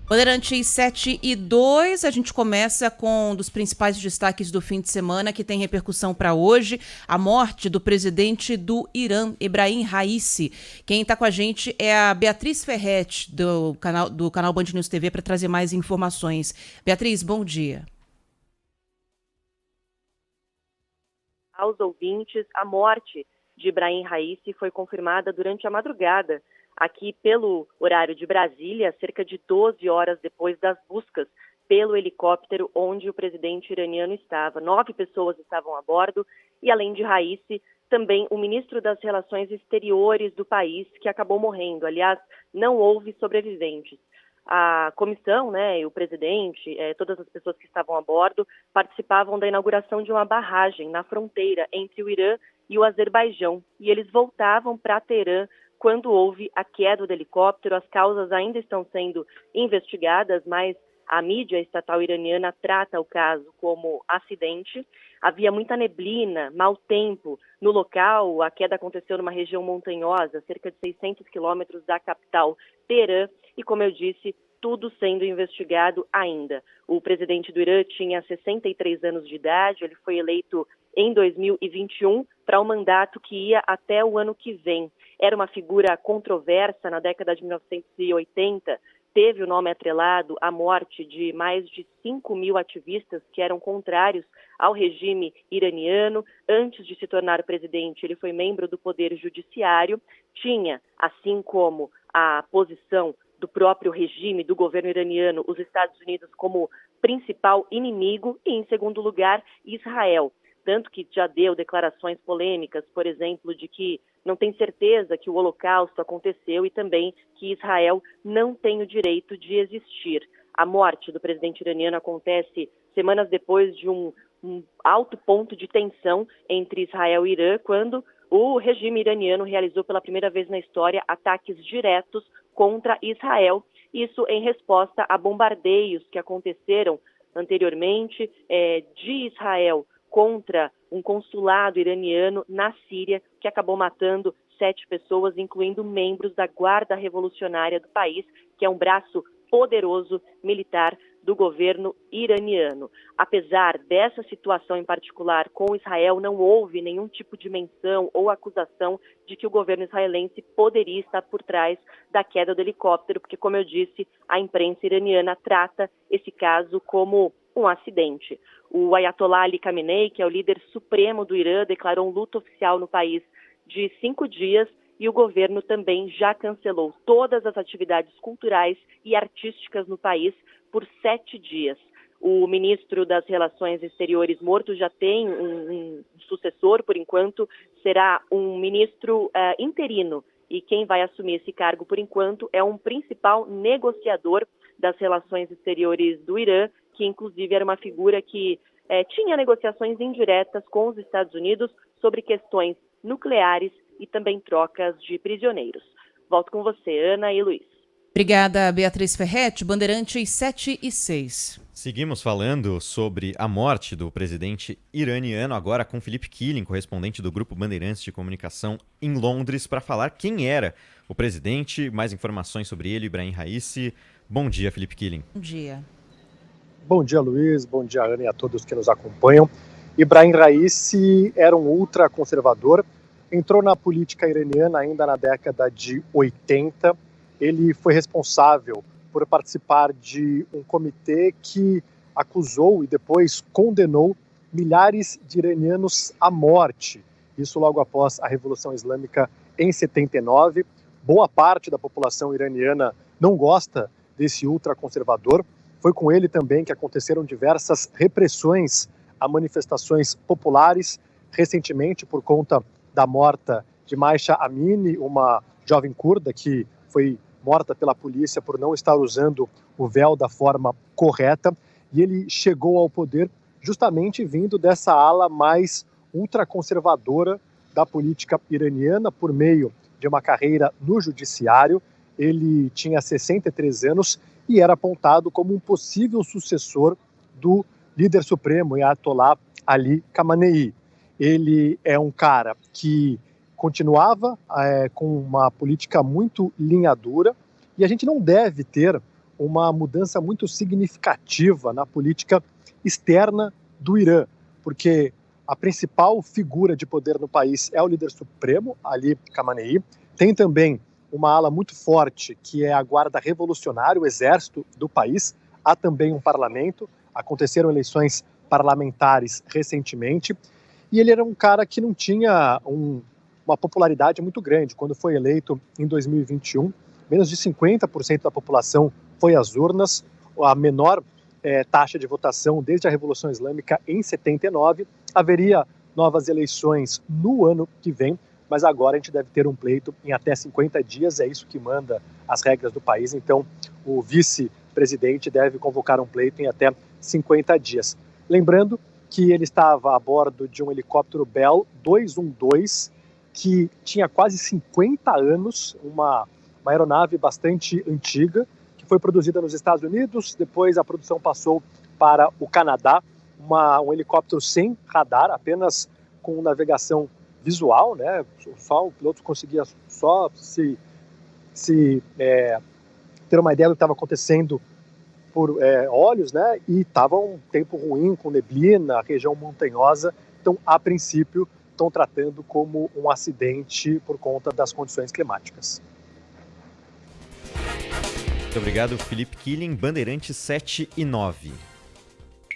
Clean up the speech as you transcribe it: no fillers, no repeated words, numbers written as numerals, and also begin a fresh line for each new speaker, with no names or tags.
Bandeirantes 7 e 2, a gente começa com um dos principais destaques do fim de semana, que tem repercussão para hoje, a morte do presidente do Irã, Ebrahim Raisi. Quem está com a gente é a Beatriz Ferretti, do canal Band News TV, para trazer mais informações. Beatriz, bom dia.
Aos ouvintes, a morte de Ebrahim Raisi foi confirmada durante a madrugada, aqui pelo horário de Brasília, cerca de 12 horas depois das buscas pelo helicóptero onde o presidente iraniano estava. 9 pessoas estavam a bordo e, além de Raisi, também o ministro das Relações Exteriores do país, que acabou morrendo. Aliás, não houve sobreviventes. A comissão, e o presidente, todas as pessoas que estavam a bordo, participavam da inauguração de uma barragem na fronteira entre o Irã e o Azerbaijão. E eles voltavam para Teherã quando houve a queda do helicóptero. As causas ainda estão sendo investigadas, mas a mídia estatal iraniana trata o caso como acidente. Havia muita neblina, mau tempo no local. A queda aconteceu numa região montanhosa, cerca de 600 quilômetros da capital, Teherã, e, como eu disse, tudo sendo investigado ainda. O presidente do Irã tinha 63 anos de idade, ele foi eleito em 2021 para um mandato que ia até o ano que vem. Era uma figura controversa na década de 1980, teve o nome atrelado à morte de mais de 5 mil ativistas que eram contrários ao regime iraniano. Antes de se tornar presidente, ele foi membro do Poder Judiciário, tinha, assim como a posição do próprio regime, do governo iraniano, os Estados Unidos como principal inimigo e, em segundo lugar, Israel. Tanto que já deu declarações polêmicas, por exemplo, de que não tem certeza que o Holocausto aconteceu e também que Israel não tem o direito de existir. A morte do presidente iraniano acontece semanas depois de um alto ponto de tensão entre Israel e Irã, quando o regime iraniano realizou pela primeira vez na história ataques diretos contra Israel. Isso em resposta a bombardeios que aconteceram anteriormente de Israel contra um consulado iraniano na Síria, que acabou matando 7 pessoas, incluindo membros da Guarda Revolucionária do país, que é um braço poderoso militar do governo iraniano. Apesar dessa situação em particular com Israel, não houve nenhum tipo de menção ou acusação de que o governo israelense poderia estar por trás da queda do helicóptero, porque, como eu disse, a imprensa iraniana trata esse caso como um acidente. O Ayatollah Ali Khamenei, que é o líder supremo do Irã, declarou um luto oficial no país de 5 dias e o governo também já cancelou todas as atividades culturais e artísticas no país por 7 dias. O ministro das Relações Exteriores morto já tem um sucessor, por enquanto, será um ministro interino. E quem vai assumir esse cargo, por enquanto, é um principal negociador das relações exteriores do Irã, que inclusive era uma figura que tinha negociações indiretas com os Estados Unidos sobre questões nucleares e também trocas de prisioneiros. Volto com você, Ana e Luiz.
Obrigada, Beatriz Ferretti. Bandeirantes 7 e 6.
Seguimos falando sobre a morte do presidente iraniano, agora com Felipe Killing, correspondente do Grupo Bandeirantes de Comunicação em Londres, para falar quem era o presidente, mais informações sobre ele, Ebrahim Raisi. Bom dia, Felipe Killing.
Bom dia.
Bom dia, Luiz. Bom dia, Ana, e a todos que nos acompanham. Ebrahim Raisi era um ultraconservador, entrou na política iraniana ainda na década de 80. Ele foi responsável por participar de um comitê que acusou e depois condenou milhares de iranianos à morte. Isso logo após a Revolução Islâmica em 79. Boa parte da população iraniana não gosta desse ultraconservador. Foi com ele também que aconteceram diversas repressões a manifestações populares, recentemente por conta da morte de Mahsa Amini, uma jovem curda que foi morta pela polícia por não estar usando o véu da forma correta, e ele chegou ao poder justamente vindo dessa ala mais ultraconservadora da política iraniana, por meio de uma carreira no judiciário. Ele tinha 63 anos e era apontado como um possível sucessor do líder supremo, Ayatollah Ali Khamenei. Ele é um cara que continuava com uma política muito linha dura, e a gente não deve ter uma mudança muito significativa na política externa do Irã, porque a principal figura de poder no país é o líder supremo, Ali Khamenei. Tem também uma ala muito forte, que é a Guarda Revolucionária, o exército do país. Há também um parlamento, aconteceram eleições parlamentares recentemente, e ele era um cara que não tinha uma popularidade muito grande. Quando foi eleito em 2021, menos de 50% da população foi às urnas, a menor taxa de votação desde a Revolução Islâmica em 79. Haveria novas eleições no ano que vem, mas agora a gente deve ter um pleito em até 50 dias, é isso que manda as regras do país. Então, o vice-presidente deve convocar um pleito em até 50 dias. Lembrando que ele estava a bordo de um helicóptero Bell 212, que tinha quase 50 anos, uma aeronave bastante antiga, que foi produzida nos Estados Unidos, depois a produção passou para o Canadá, um helicóptero sem radar, apenas com navegação visual, né? Só o piloto conseguia só ter uma ideia do que estava acontecendo por olhos, né? E estava um tempo ruim, com neblina, região montanhosa. Então, a princípio, estão tratando como um acidente por conta das condições climáticas.
Muito obrigado, Felipe Killing, Bandeirantes 7 e 9.